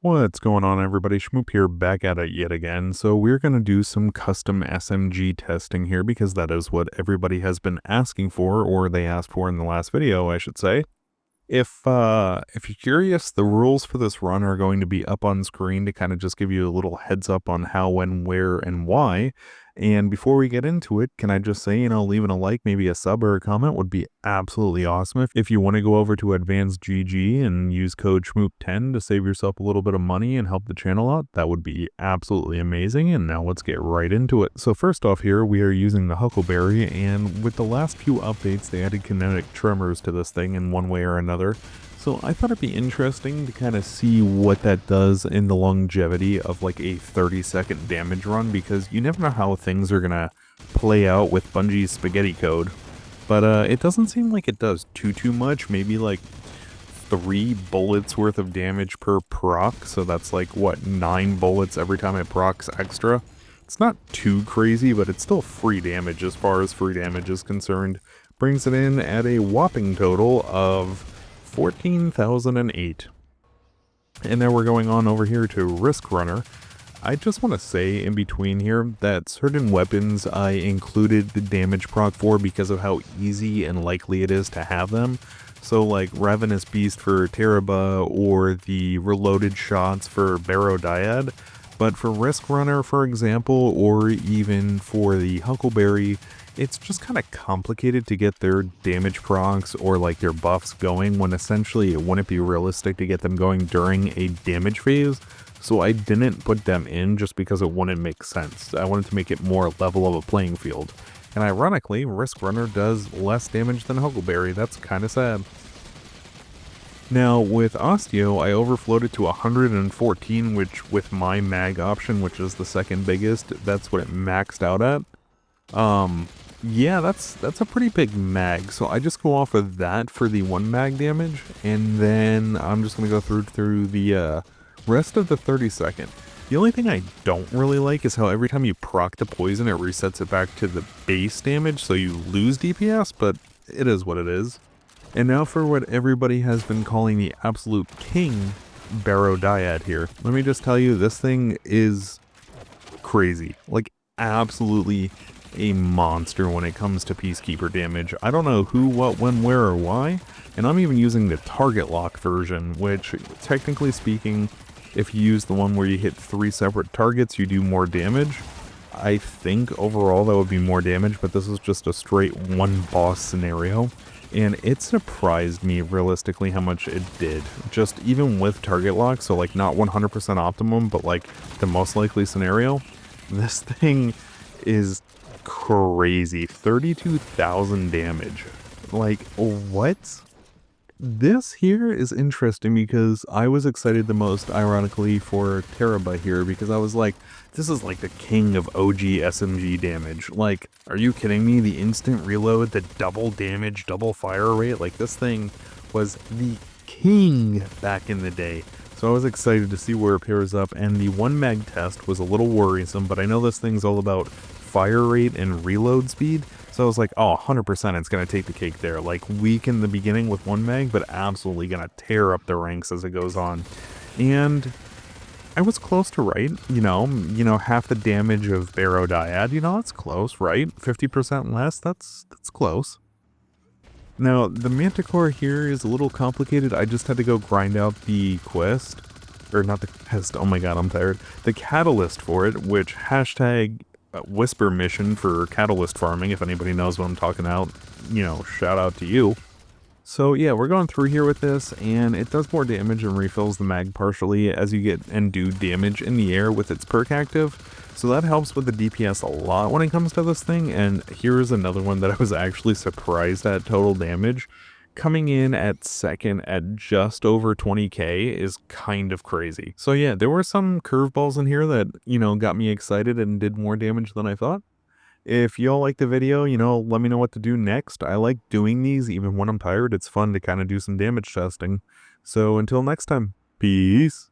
What's going on, everybody? Shmoop here, back at it yet again. So we're going to do some custom SMG testing here because that is what everybody has been asking for, or they asked for in the last video, I should say. If you're curious, the rules for this run are going to be up on screen to kind of just give you a little heads up on how, when, where, and why. And before we get into it, can I just say, leaving a like, maybe a sub or a comment would be absolutely awesome. If you want to go over to Advanced GG and use code SHMOOP10 to save yourself a little bit of money and help the channel out, that would be absolutely amazing. And now let's get right into it. So first off here, we are using the Huckleberry, and with the last few updates, they added kinetic tremors to this thing in one way or another. So I thought it'd be interesting to kind of see what that does in the longevity of like a 30-second damage run, because you never know how things are going to play out with Bungie's spaghetti code. But it doesn't seem like it does too much, maybe like 3 bullets worth of damage per proc, so that's like, what, 9 bullets every time it procs extra? It's not too crazy, but it's still free damage as far as free damage is concerned. Brings it in at a whopping total of 14,008. And now we're going on over here to Risk Runner. I just want to say in between here that certain weapons I included the damage proc for because of how easy and likely it is to have them. So like Ravenous Beast for Teraba or the reloaded shots for Barrow Dyad. But for Risk Runner, for example, or even for the Huckleberry, it's just kind of complicated to get their damage procs or like their buffs going when essentially it wouldn't be realistic to get them going during a damage phase. So I didn't put them in just because it wouldn't make sense. I wanted to make it more level of a playing field. And ironically, Risk Runner does less damage than Huckleberry. That's kind of sad. Now with Osteo, I overflowed it to 114, which with my mag option, which is the second biggest, that's what it maxed out at. Yeah, that's a pretty big mag, so I just go off of that for the 1 mag damage, and then I'm just going to go through the rest of the 30-second. The only thing I don't really like is how every time you proc the poison, it resets it back to the base damage, so you lose DPS, but it is what it is. And now for what everybody has been calling the absolute king, Barrow Dyad here. Let me just tell you, this thing is crazy. Like, absolutely a monster when it comes to Peacekeeper damage. I don't know who, what, when, where, or why, and I'm even using the target lock version, which technically speaking, if you use the one where you hit 3 separate targets, you do more damage. I think overall that would be more damage, but this is just a straight one boss scenario, and it surprised me realistically how much it did, just even with target lock, so like not 100% optimum, but like the most likely scenario. This thing is crazy. 32,000 damage. Like, what? This here is interesting because I was excited the most, ironically, for Teraba here, because I was like, this is like the king of OG SMG damage. Like, are you kidding me? The instant reload, the double damage, double fire rate, like this thing was the king back in the day. So I was excited to see where it pairs up, and the 1 mag test was a little worrisome, but I know this thing's all about fire rate and reload speed, so I was like, oh, 100% it's going to take the cake there. Like, weak in the beginning with 1 mag, but absolutely going to tear up the ranks as it goes on. And I was close to right, half the damage of Barrow Dyad, that's close, right? 50% less, that's close. Now, the Manticore here is a little complicated. I just had to go grind out the quest, or not the quest, oh my god, I'm tired. The catalyst for it, which hashtag whisper mission for catalyst farming, if anybody knows what I'm talking about, shout out to you. So yeah, we're going through here with this, and it does more damage and refills the mag partially as you get and do damage in the air with its perk active. So that helps with the DPS a lot when it comes to this thing, and here's another one that I was actually surprised at total damage. Coming in at second at just over 20k is kind of crazy. So yeah, there were some curveballs in here that, got me excited and did more damage than I thought. If y'all like the video, let me know what to do next. I like doing these even when I'm tired. It's fun to kind of do some damage testing. So until next time, peace.